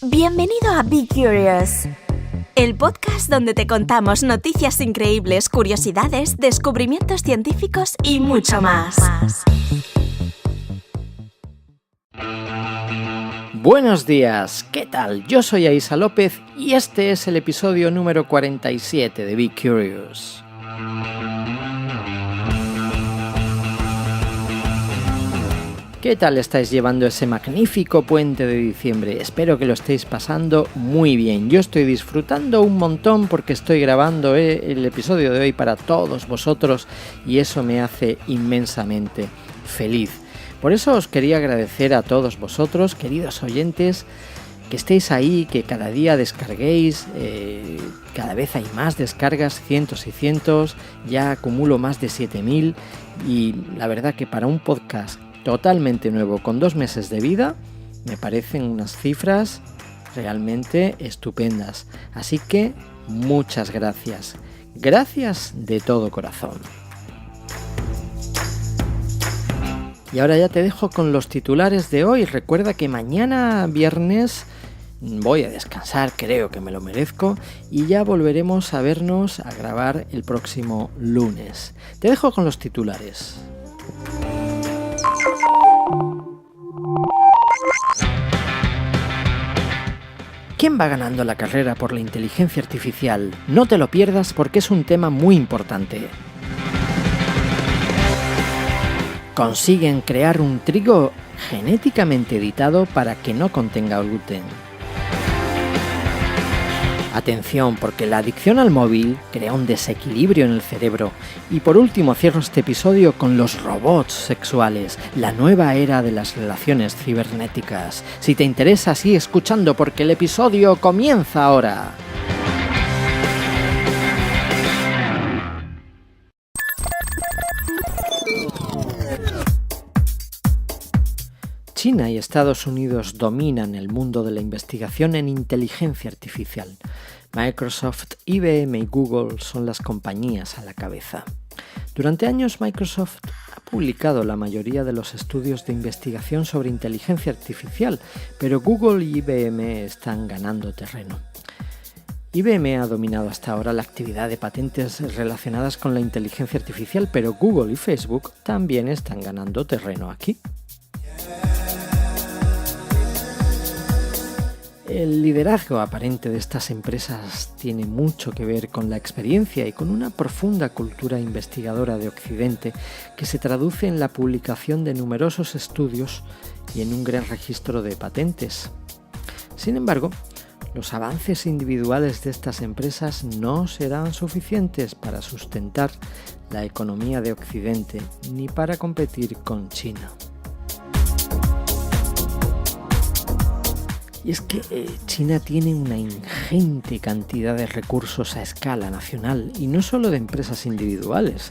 Bienvenido a Be Curious, el podcast donde te contamos noticias increíbles, curiosidades, descubrimientos científicos y mucho más. Buenos días, ¿qué tal? Yo soy Aisa López y este es el episodio número 47 de Be Curious. ¿Qué tal estáis llevando ese magnífico puente de diciembre? Espero que lo estéis pasando muy bien. Yo estoy disfrutando un montón porque estoy grabando el episodio de hoy para todos vosotros y eso me hace inmensamente feliz. Por eso os quería agradecer a todos vosotros, queridos oyentes, que estéis ahí, que cada día descarguéis, cada vez hay más descargas, cientos y cientos, ya acumulo más de 7.000 y la verdad que para un podcast totalmente nuevo, con 2 meses de vida, me parecen unas cifras realmente estupendas. Así que muchas gracias. Gracias de todo corazón. Y ahora ya te dejo con los titulares de hoy. Recuerda que mañana viernes voy a descansar, creo que me lo merezco, y ya volveremos a vernos a grabar el próximo lunes. Te dejo con los titulares. ¿Quién va ganando la carrera por la inteligencia artificial? No te lo pierdas porque es un tema muy importante. Consiguen crear un trigo genéticamente editado para que no contenga gluten. Atención, porque la adicción al móvil crea un desequilibrio en el cerebro. Y por último cierro este episodio con los robots sexuales, la nueva era de las relaciones cibernéticas. Si te interesa, sigue escuchando porque el episodio comienza ahora. China y Estados Unidos dominan el mundo de la investigación en inteligencia artificial. Microsoft, IBM y Google son las compañías a la cabeza. Durante años Microsoft ha publicado la mayoría de los estudios de investigación sobre inteligencia artificial, pero Google y IBM están ganando terreno. IBM ha dominado hasta ahora la actividad de patentes relacionadas con la inteligencia artificial, pero Google y Facebook también están ganando terreno aquí. El liderazgo aparente de estas empresas tiene mucho que ver con la experiencia y con una profunda cultura investigadora de Occidente que se traduce en la publicación de numerosos estudios y en un gran registro de patentes. Sin embargo, los avances individuales de estas empresas no serán suficientes para sustentar la economía de Occidente ni para competir con China. Y es que China tiene una ingente cantidad de recursos a escala nacional y no solo de empresas individuales,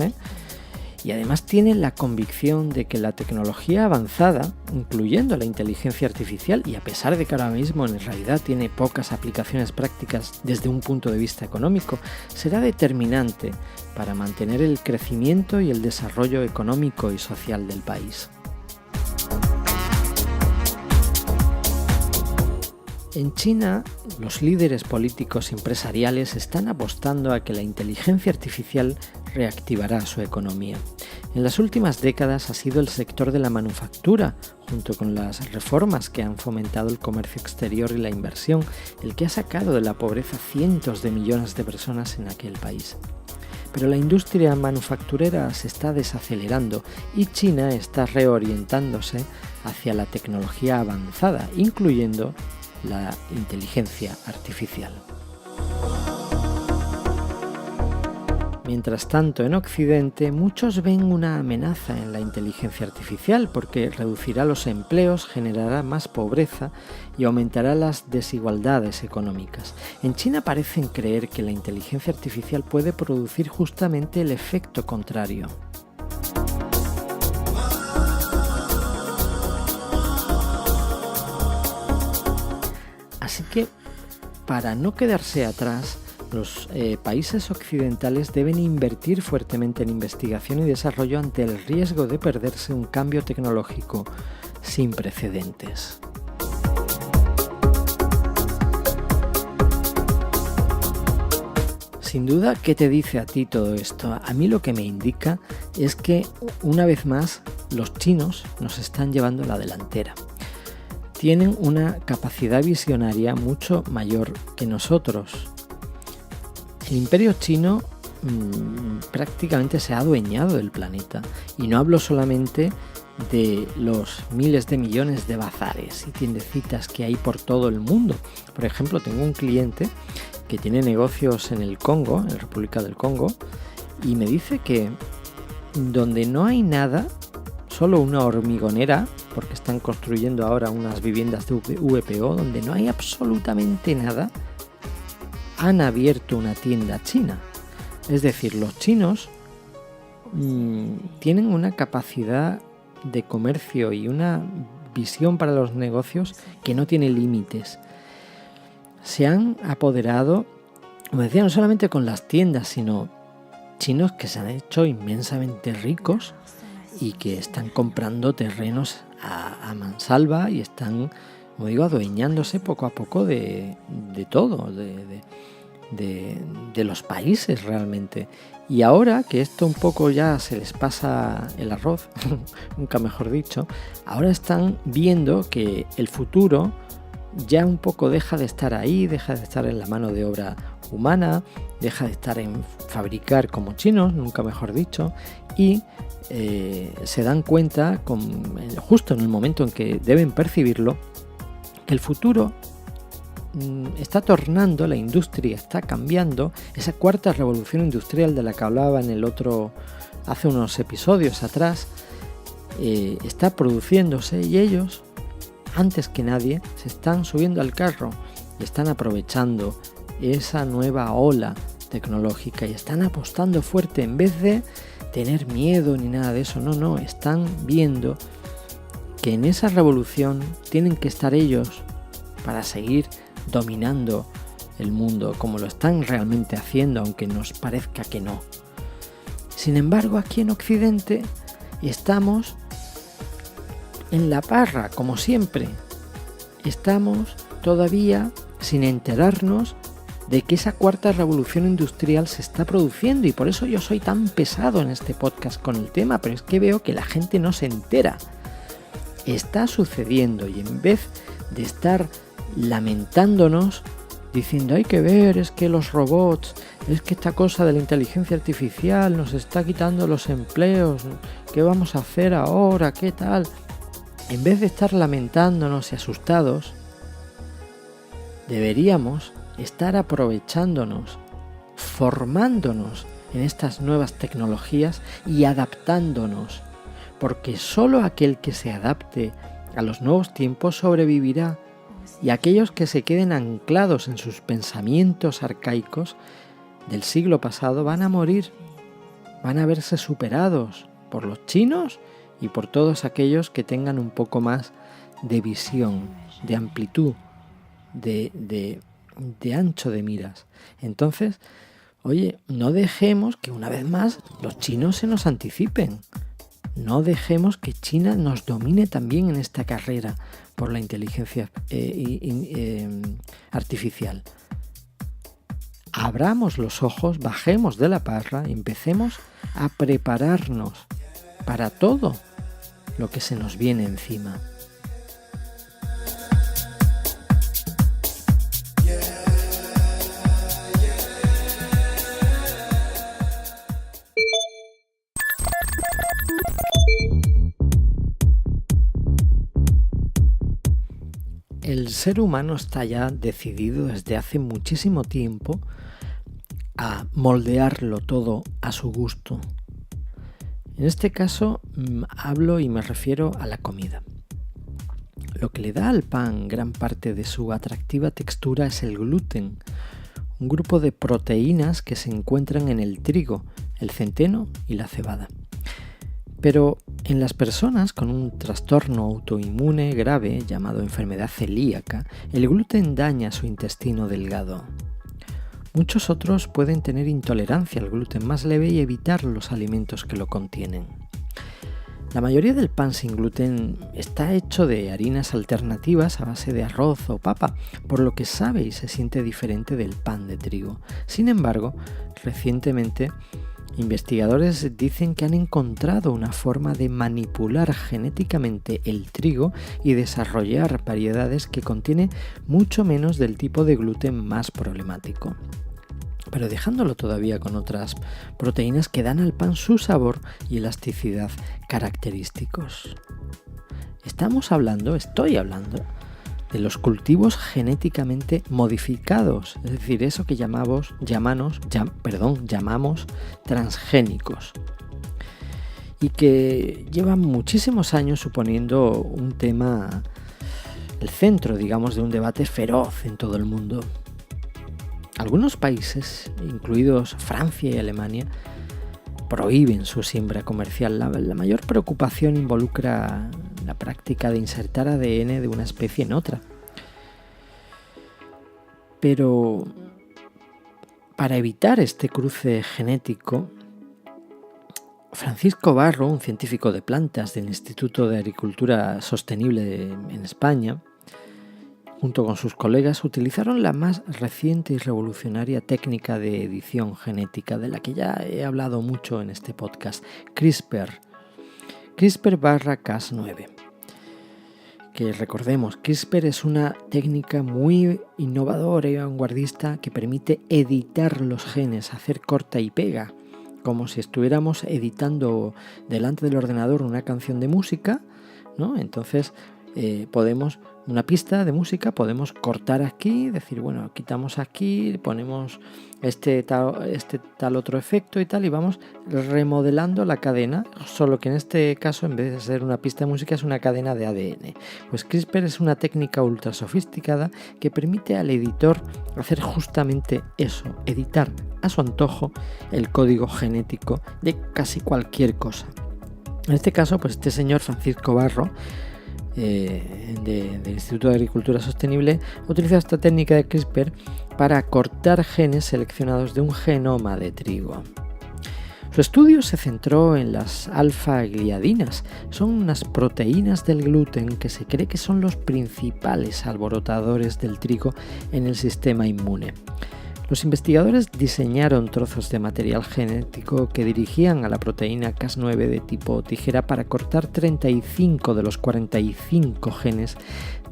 Y además tiene la convicción de que la tecnología avanzada, incluyendo la inteligencia artificial, y a pesar de que ahora mismo en realidad tiene pocas aplicaciones prácticas desde un punto de vista económico, será determinante para mantener el crecimiento y el desarrollo económico y social del país. En China, los líderes políticos y empresariales están apostando a que la inteligencia artificial reactivará su economía. En las últimas décadas ha sido el sector de la manufactura, junto con las reformas que han fomentado el comercio exterior y la inversión, el que ha sacado de la pobreza cientos de millones de personas en aquel país. Pero la industria manufacturera se está desacelerando y China está reorientándose hacia la tecnología avanzada, incluyendo la inteligencia artificial. Mientras tanto, en Occidente, muchos ven una amenaza en la inteligencia artificial porque reducirá los empleos, generará más pobreza y aumentará las desigualdades económicas. En China parecen creer que la inteligencia artificial puede producir justamente el efecto contrario. Así que, para no quedarse atrás, Los países occidentales deben invertir fuertemente en investigación y desarrollo ante el riesgo de perderse un cambio tecnológico sin precedentes. Sin duda, ¿qué te dice a ti todo esto? A mí lo que me indica es que una vez más los chinos nos están llevando la delantera. Tienen una capacidad visionaria mucho mayor que nosotros. El imperio chino prácticamente se ha adueñado del planeta, y no hablo solamente de los miles de millones de bazares y tiendecitas que hay por todo el mundo. Por ejemplo, tengo un cliente que tiene negocios en el Congo, en la República del Congo, y me dice que donde no hay nada, solo una hormigonera, porque están construyendo ahora unas viviendas de VPO, donde no hay absolutamente nada, han abierto una tienda china. Es decir, los chinos tienen una capacidad de comercio y una visión para los negocios que no tiene límites. Se han apoderado, como decía, no solamente con las tiendas, sino chinos que se han hecho inmensamente ricos y que están comprando terrenos a mansalva y están, como digo, adueñándose poco a poco de todo, de los países realmente. Y ahora que esto un poco ya se les pasa el arroz, nunca mejor dicho, ahora están viendo que el futuro ya un poco deja de estar ahí, deja de estar en la mano de obra humana, deja de estar en fabricar como chinos, nunca mejor dicho, y se dan cuenta, justo en el momento en que deben percibirlo, que el futuro está tornando, la industria está cambiando, esa cuarta revolución industrial de la que hablaba hace unos episodios atrás, está produciéndose, y ellos, antes que nadie, se están subiendo al carro y están aprovechando esa nueva ola tecnológica y están apostando fuerte en vez de tener miedo ni nada de eso. No, están viendo que en esa revolución tienen que estar ellos para seguir dominando el mundo como lo están realmente haciendo, aunque nos parezca que no. Sin embargo, aquí en Occidente estamos en la parra, como siempre. Estamos todavía sin enterarnos de que esa cuarta revolución industrial se está produciendo, y por eso yo soy tan pesado en este podcast con el tema, pero es que veo que la gente no se entera. Está sucediendo, y en vez de estar lamentándonos diciendo hay que ver, es que los robots, es que esta cosa de la inteligencia artificial nos está quitando los empleos, ¿qué vamos a hacer ahora? ¿Qué tal? En vez de estar lamentándonos y asustados, deberíamos estar aprovechándonos, formándonos en estas nuevas tecnologías y adaptándonos, porque solo aquel que se adapte a los nuevos tiempos sobrevivirá, y aquellos que se queden anclados en sus pensamientos arcaicos del siglo pasado van a morir, van a verse superados por los chinos y por todos aquellos que tengan un poco más de visión, de amplitud, de ancho de miras. Entonces, oye, no dejemos que una vez más los chinos se nos anticipen. No dejemos que China nos domine también en esta carrera por la inteligencia artificial. Abramos los ojos, bajemos de la parra y empecemos a prepararnos para todo lo que se nos viene encima. El ser humano está ya decidido desde hace muchísimo tiempo a moldearlo todo a su gusto. En este caso hablo y me refiero a la comida. Lo que le da al pan gran parte de su atractiva textura es el gluten, un grupo de proteínas que se encuentran en el trigo, el centeno y la cebada. Pero en las personas con un trastorno autoinmune grave llamado enfermedad celíaca, el gluten daña su intestino delgado. Muchos otros pueden tener intolerancia al gluten más leve y evitar los alimentos que lo contienen. La mayoría del pan sin gluten está hecho de harinas alternativas a base de arroz o papa, por lo que sabe y se siente diferente del pan de trigo. Sin embargo, recientemente investigadores dicen que han encontrado una forma de manipular genéticamente el trigo y desarrollar variedades que contienen mucho menos del tipo de gluten más problemático, pero dejándolo todavía con otras proteínas que dan al pan su sabor y elasticidad característicos. Estoy hablando de los cultivos genéticamente modificados, es decir, eso que llamamos transgénicos, y que llevan muchísimos años suponiendo un tema, el centro, digamos, de un debate feroz en todo el mundo. Algunos países, incluidos Francia y Alemania, prohíben su siembra comercial. La mayor preocupación involucra la práctica de insertar ADN de una especie en otra. Pero para evitar este cruce genético, Francisco Barro, un científico de plantas del Instituto de Agricultura Sostenible en España, junto con sus colegas, utilizaron la más reciente y revolucionaria técnica de edición genética, de la que ya he hablado mucho en este podcast, CRISPR/Cas9. Que recordemos, CRISPR es una técnica muy innovadora y vanguardista que permite editar los genes, hacer corta y pega, como si estuviéramos editando delante del ordenador una canción de música, ¿no? Entonces podemos, una pista de música, podemos cortar aquí, decir, bueno, quitamos aquí, ponemos este tal otro efecto y tal, y vamos remodelando la cadena, solo que en este caso, en vez de ser una pista de música, es una cadena de ADN. Pues CRISPR es una técnica ultra sofisticada que permite al editor hacer justamente eso, editar a su antojo el código genético de casi cualquier cosa. En este caso, pues este señor Francisco Barro, del Instituto de Agricultura Sostenible, utiliza esta técnica de CRISPR para cortar genes seleccionados de un genoma de trigo. Su estudio se centró en las alfa-gliadinas. Son unas proteínas del gluten que se cree que son los principales alborotadores del trigo en el sistema inmune. Los investigadores diseñaron trozos de material genético que dirigían a la proteína Cas9 de tipo tijera para cortar 35 de los 45 genes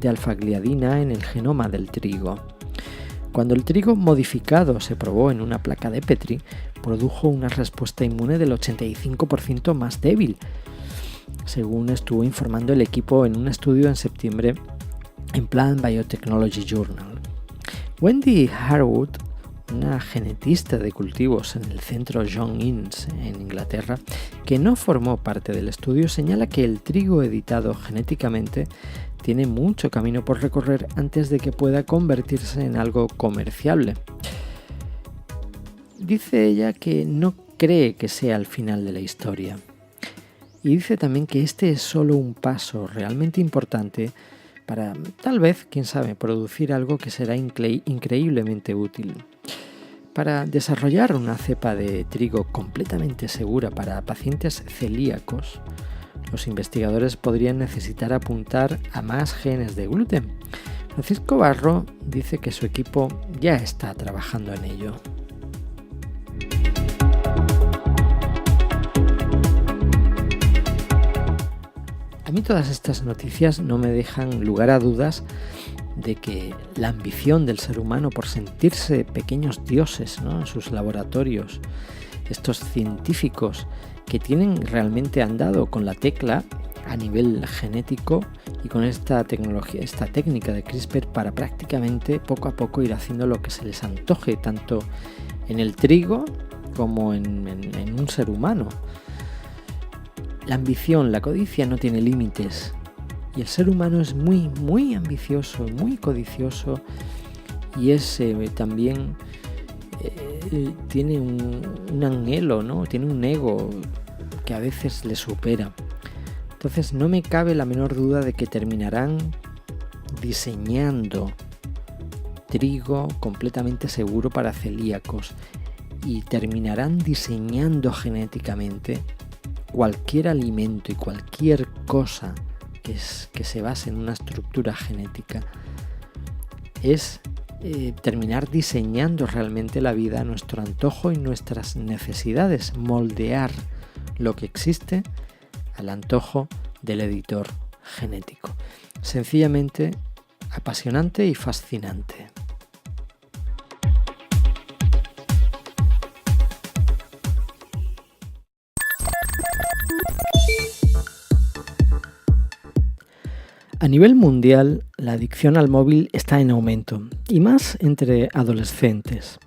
de alfa-gliadina en el genoma del trigo. Cuando el trigo modificado se probó en una placa de Petri, produjo una respuesta inmune del 85% más débil, según estuvo informando el equipo en un estudio en septiembre en Plant Biotechnology Journal. Wendy Harwood, una genetista de cultivos en el centro John Innes en Inglaterra, que no formó parte del estudio, señala que el trigo editado genéticamente tiene mucho camino por recorrer antes de que pueda convertirse en algo comerciable. Dice ella que no cree que sea el final de la historia. Y dice también que este es solo un paso realmente importante para, tal vez, quién sabe, producir algo que será increíblemente útil. Para desarrollar una cepa de trigo completamente segura para pacientes celíacos, los investigadores podrían necesitar apuntar a más genes de gluten. Francisco Barro dice que su equipo ya está trabajando en ello. A mí todas estas noticias no me dejan lugar a dudas de que la ambición del ser humano por sentirse pequeños dioses, ¿no?, en sus laboratorios, estos científicos que realmente han dado con la tecla a nivel genético y con esta técnica de CRISPR para prácticamente poco a poco ir haciendo lo que se les antoje, tanto en el trigo como en un ser humano. La ambición, la codicia no tiene límites. Y el ser humano es muy, muy ambicioso, muy codicioso, y también tiene un anhelo, ¿no? Tiene un ego que a veces le supera. Entonces no me cabe la menor duda de que terminarán diseñando trigo completamente seguro para celíacos y terminarán diseñando genéticamente cualquier alimento y cualquier cosa que se base en una estructura genética. Es terminar diseñando realmente la vida a nuestro antojo y nuestras necesidades, moldear lo que existe al antojo del editor genético. Sencillamente apasionante y fascinante. A nivel mundial, la adicción al móvil está en aumento, y más entre adolescentes.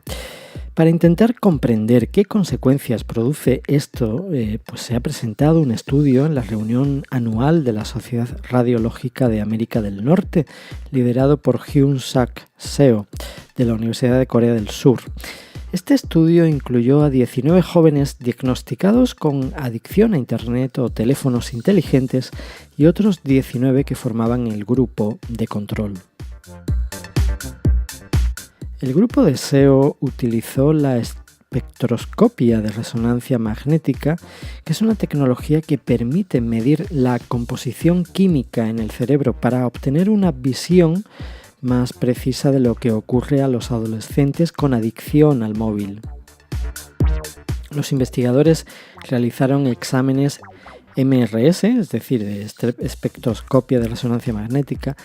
Para intentar comprender qué consecuencias produce esto, pues se ha presentado un estudio en la reunión anual de la Sociedad Radiológica de América del Norte, liderado por Hyun-Sak Seo, de la Universidad de Corea del Sur. Este estudio incluyó a 19 jóvenes diagnosticados con adicción a Internet o teléfonos inteligentes y otros 19 que formaban el grupo de control. El grupo de SEO utilizó la espectroscopia de resonancia magnética, que es una tecnología que permite medir la composición química en el cerebro para obtener una visión más precisa de lo que ocurre a los adolescentes con adicción al móvil. Los investigadores realizaron exámenes MRS, es decir, de espectroscopia de resonancia magnética,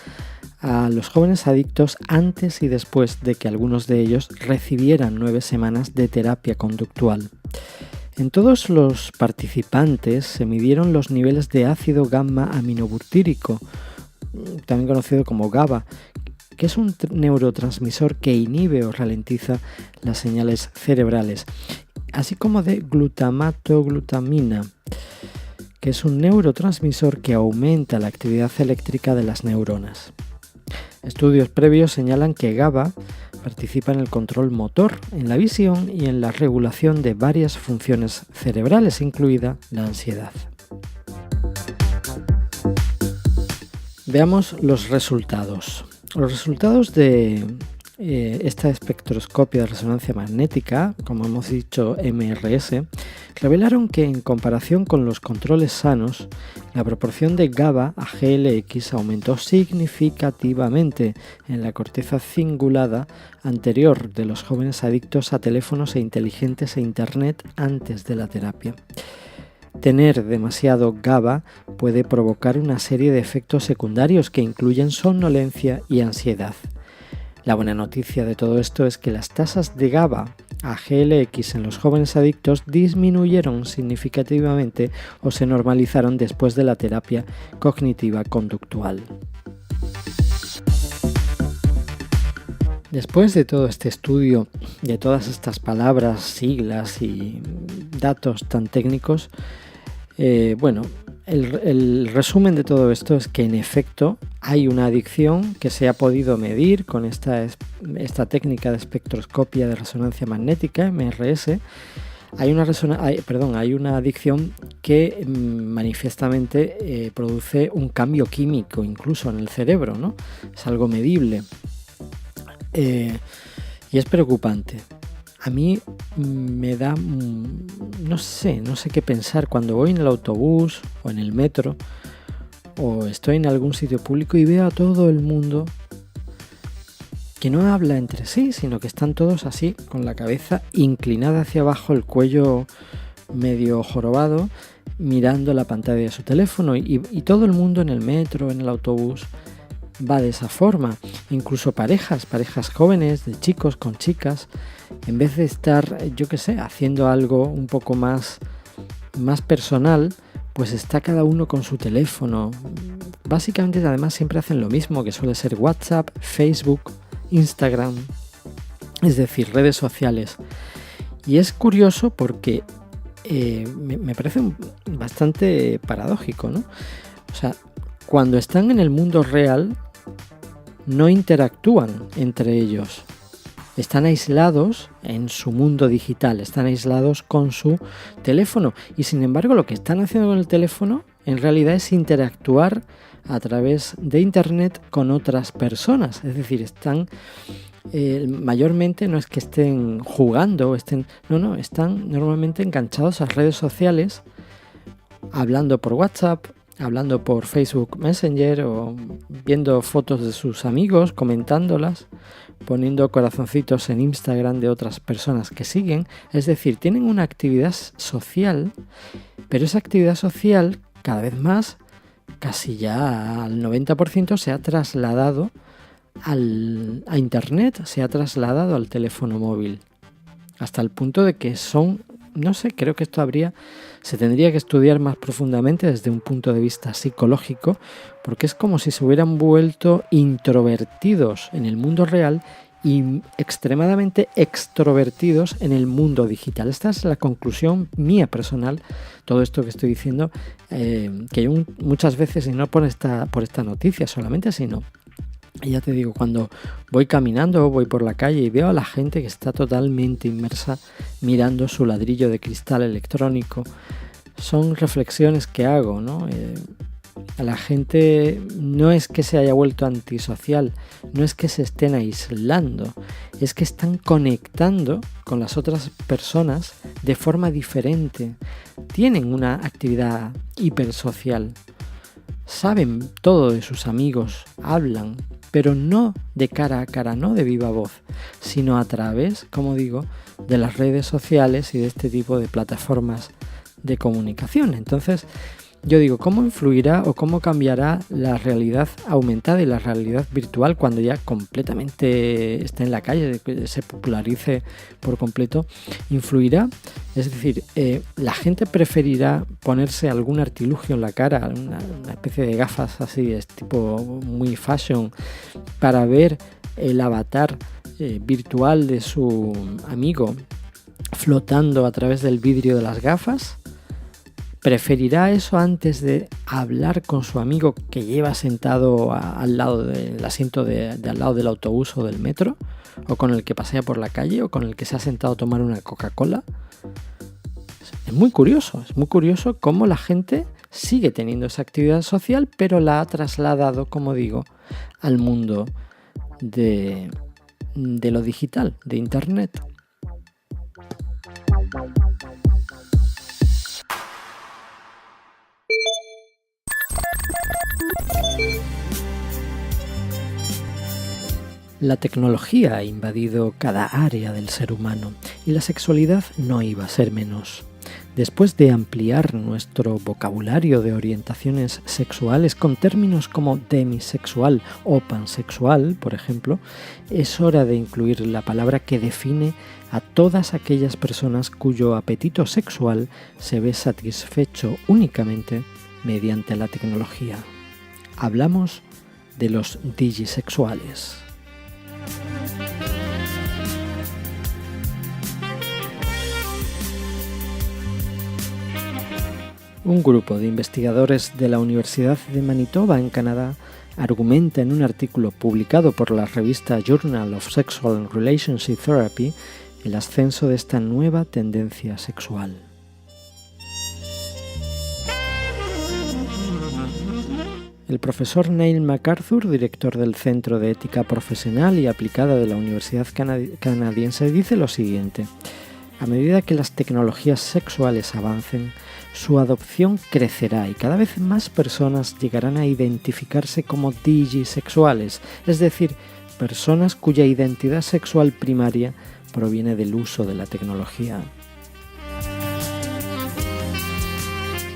a los jóvenes adictos antes y después de que algunos de ellos recibieran 9 semanas de terapia conductual. En todos los participantes se midieron los niveles de ácido gamma aminobutírico, también conocido como GABA, que es un neurotransmisor que inhibe o ralentiza las señales cerebrales, así como de glutamato-glutamina, que es un neurotransmisor que aumenta la actividad eléctrica de las neuronas. Estudios previos señalan que GABA participa en el control motor, en la visión y en la regulación de varias funciones cerebrales, incluida la ansiedad. Veamos los resultados. Los resultados de esta espectroscopia de resonancia magnética, como hemos dicho MRS, revelaron que en comparación con los controles sanos, la proporción de GABA a GLX aumentó significativamente en la corteza cingulada anterior de los jóvenes adictos a teléfonos inteligentes e Internet antes de la terapia. Tener demasiado GABA puede provocar una serie de efectos secundarios que incluyen somnolencia y ansiedad. La buena noticia de todo esto es que las tasas de GABA a GLX en los jóvenes adictos disminuyeron significativamente o se normalizaron después de la terapia cognitiva conductual. Después de todo este estudio, de todas estas palabras, siglas y datos tan técnicos, el resumen de todo esto es que en efecto hay una adicción que se ha podido medir con esta técnica de espectroscopia de resonancia magnética, MRS. Hay una adicción que manifiestamente produce un cambio químico incluso en el cerebro, ¿no? Es algo medible. Y es preocupante. A mí me da, no sé qué pensar cuando voy en el autobús o en el metro o estoy en algún sitio público y veo a todo el mundo que no habla entre sí, sino que están todos así, con la cabeza inclinada hacia abajo, el cuello medio jorobado, mirando la pantalla de su teléfono y todo el mundo en el metro, en el autobús, va de esa forma. Incluso parejas jóvenes, de chicos con chicas, en vez de estar, haciendo algo un poco más personal, pues está cada uno con su teléfono. Básicamente, además, siempre hacen lo mismo, que suele ser WhatsApp, Facebook, Instagram, es decir, redes sociales. Y es curioso porque me parece bastante paradójico, ¿no? O sea, cuando están en el mundo real, no interactúan entre ellos. Están aislados en su mundo digital, están aislados con su teléfono y sin embargo lo que están haciendo con el teléfono en realidad es interactuar a través de Internet con otras personas. Es decir, están mayormente no es que estén jugando, están normalmente enganchados a redes sociales, hablando por WhatsApp, hablando por Facebook Messenger o viendo fotos de sus amigos, comentándolas, poniendo corazoncitos en Instagram de otras personas que siguen. Es decir, tienen una actividad social, pero esa actividad social cada vez más, casi ya al 90%, se ha trasladado a Internet, se ha trasladado al teléfono móvil, hasta el punto de que son, no sé, creo que esto se tendría que estudiar más profundamente desde un punto de vista psicológico, porque es como si se hubieran vuelto introvertidos en el mundo real y extremadamente extrovertidos en el mundo digital. Esta es la conclusión mía personal, todo esto que estoy diciendo, que yo muchas veces, y no por esta noticia solamente, sino, ya te digo, cuando voy caminando, voy por la calle y veo a la gente que está totalmente inmersa mirando su ladrillo de cristal electrónico, son reflexiones que hago, ¿no? A la gente no es que se haya vuelto antisocial, no es que se estén aislando, es que están conectando con las otras personas de forma diferente, tienen una actividad hipersocial, saben todo de sus amigos, hablan, pero no de cara a cara, no de viva voz, sino a través, como digo, de las redes sociales y de este tipo de plataformas de comunicación. Entonces, yo digo, ¿cómo influirá o cómo cambiará la realidad aumentada y la realidad virtual cuando ya completamente esté en la calle, se popularice por completo? ¿Influirá? Es decir, la gente preferirá ponerse algún artilugio en la cara, una especie de gafas así, es tipo muy fashion, para ver el avatar virtual de su amigo flotando a través del vidrio de las gafas. ¿Preferirá eso antes de hablar con su amigo que lleva sentado al lado del asiento de al lado del autobús o del metro? ¿O con el que pasea por la calle? ¿O con el que se ha sentado a tomar una Coca-Cola? Es muy curioso cómo la gente sigue teniendo esa actividad social, pero la ha trasladado, como digo, al mundo de lo digital, de Internet. La tecnología ha invadido cada área del ser humano y la sexualidad no iba a ser menos. Después de ampliar nuestro vocabulario de orientaciones sexuales con términos como demisexual o pansexual, por ejemplo, es hora de incluir la palabra que define a todas aquellas personas cuyo apetito sexual se ve satisfecho únicamente mediante la tecnología. Hablamos de los digisexuales. Un grupo de investigadores de la Universidad de Manitoba en Canadá argumenta en un artículo publicado por la revista Journal of Sexual and Relationship Therapy el ascenso de esta nueva tendencia sexual. El profesor Neil MacArthur, director del Centro de Ética Profesional y Aplicada de la Universidad Canadiense, dice lo siguiente: a medida que las tecnologías sexuales avancen, su adopción crecerá y cada vez más personas llegarán a identificarse como digisexuales, es decir, personas cuya identidad sexual primaria proviene del uso de la tecnología.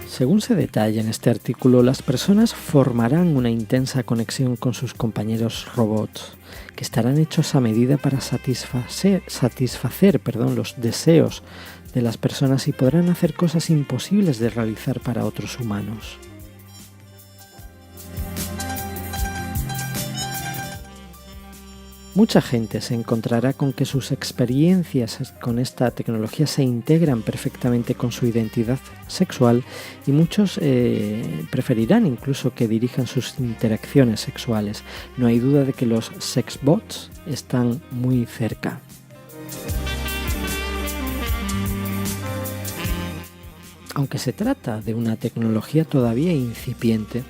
Según se detalla en este artículo, las personas formarán una intensa conexión con sus compañeros robots, que estarán hechos a medida para satisfacer los deseos de las personas y podrán hacer cosas imposibles de realizar para otros humanos. Mucha gente se encontrará con que sus experiencias con esta tecnología se integran perfectamente con su identidad sexual y muchos preferirán incluso que dirijan sus interacciones sexuales. No hay duda de que los sexbots están muy cerca. Aunque se trata de una tecnología todavía incipiente,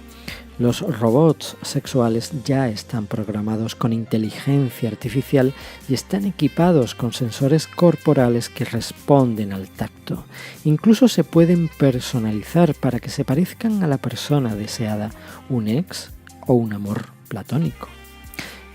los robots sexuales ya están programados con inteligencia artificial y están equipados con sensores corporales que responden al tacto. Incluso se pueden personalizar para que se parezcan a la persona deseada, un ex o un amor platónico.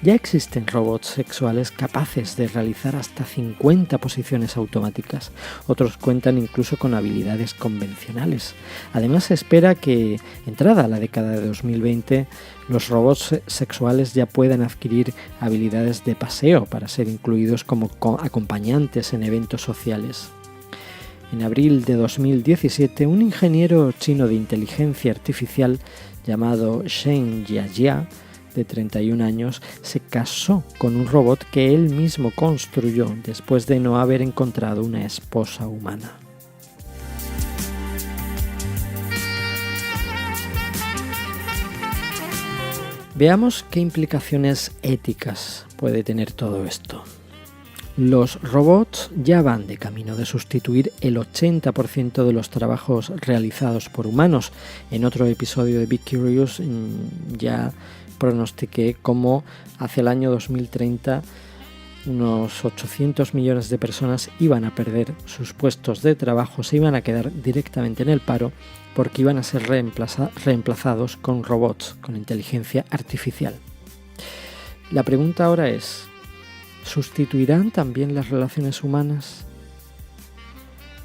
Ya existen robots sexuales capaces de realizar hasta 50 posiciones automáticas. Otros cuentan incluso con habilidades convencionales. Además, se espera que, entrada la década de 2020, los robots sexuales ya puedan adquirir habilidades de paseo para ser incluidos como acompañantes en eventos sociales. En abril de 2017, un ingeniero chino de inteligencia artificial llamado Shen Jiajia, de 31 años, se casó con un robot que él mismo construyó después de no haber encontrado una esposa humana. Veamos qué implicaciones éticas puede tener todo esto. Los robots ya van de camino de sustituir el 80% de los trabajos realizados por humanos. En otro episodio de Be Curious ya pronostiqué cómo hacia el año 2030 unos 800 millones de personas iban a perder sus puestos de trabajo, se iban a quedar directamente en el paro porque iban a ser reemplazados con robots, con inteligencia artificial. La pregunta ahora es, ¿sustituirán también las relaciones humanas?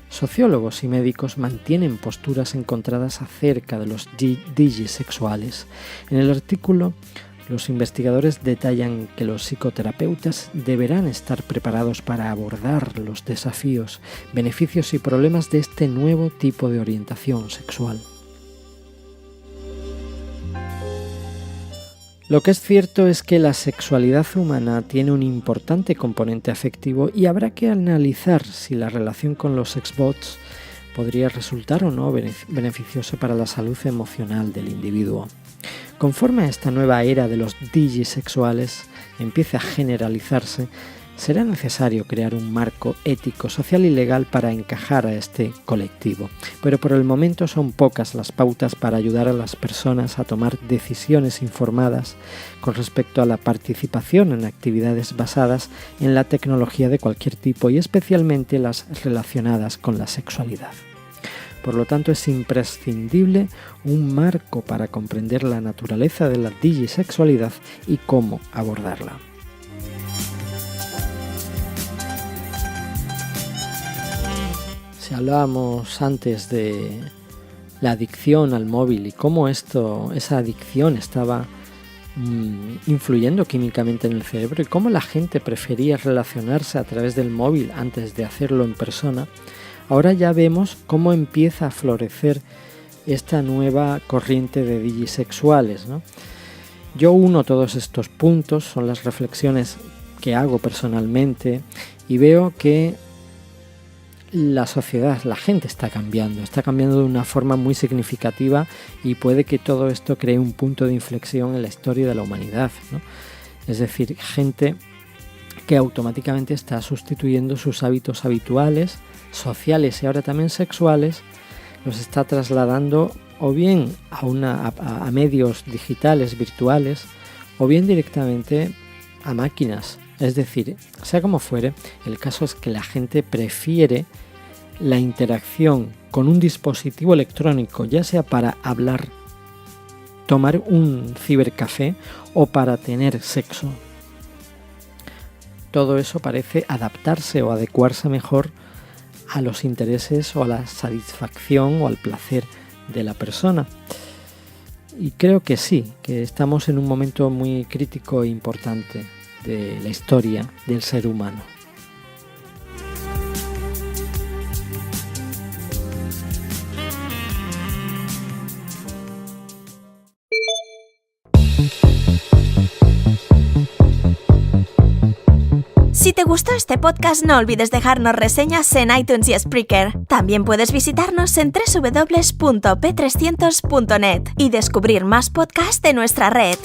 Sociólogos y médicos mantienen posturas encontradas acerca de los digisexuales. En el artículo, los investigadores detallan que los psicoterapeutas deberán estar preparados para abordar los desafíos, beneficios y problemas de este nuevo tipo de orientación sexual. Lo que es cierto es que la sexualidad humana tiene un importante componente afectivo y habrá que analizar si la relación con los sexbots podría resultar o no beneficiosa para la salud emocional del individuo. Conforme esta nueva era de los digisexuales empiece a generalizarse, será necesario crear un marco ético, social y legal para encajar a este colectivo. Pero por el momento son pocas las pautas para ayudar a las personas a tomar decisiones informadas con respecto a la participación en actividades basadas en la tecnología de cualquier tipo y especialmente las relacionadas con la sexualidad. Por lo tanto, es imprescindible un marco para comprender la naturaleza de la digisexualidad y cómo abordarla. Si hablábamos antes de la adicción al móvil y cómo esa adicción estaba influyendo químicamente en el cerebro y cómo la gente prefería relacionarse a través del móvil antes de hacerlo en persona, ahora ya vemos cómo empieza a florecer esta nueva corriente de digisexuales, ¿no? Yo uno todos estos puntos, son las reflexiones que hago personalmente y veo que la sociedad, la gente está cambiando de una forma muy significativa y puede que todo esto cree un punto de inflexión en la historia de la humanidad, ¿no? Es decir, gente que automáticamente está sustituyendo sus hábitos habituales, sociales y ahora también sexuales, los está trasladando o bien a medios digitales, virtuales, o bien directamente a máquinas. Es decir, sea como fuere, el caso es que la gente prefiere la interacción con un dispositivo electrónico, ya sea para hablar, tomar un cibercafé o para tener sexo. Todo eso parece adaptarse o adecuarse mejor a los intereses o a la satisfacción o al placer de la persona. Y creo que sí, que estamos en un momento muy crítico e importante de la historia del ser humano. Si te gustó este podcast, no olvides dejarnos reseñas en iTunes y Spreaker. También puedes visitarnos en www.p300.net y descubrir más podcasts de nuestra red.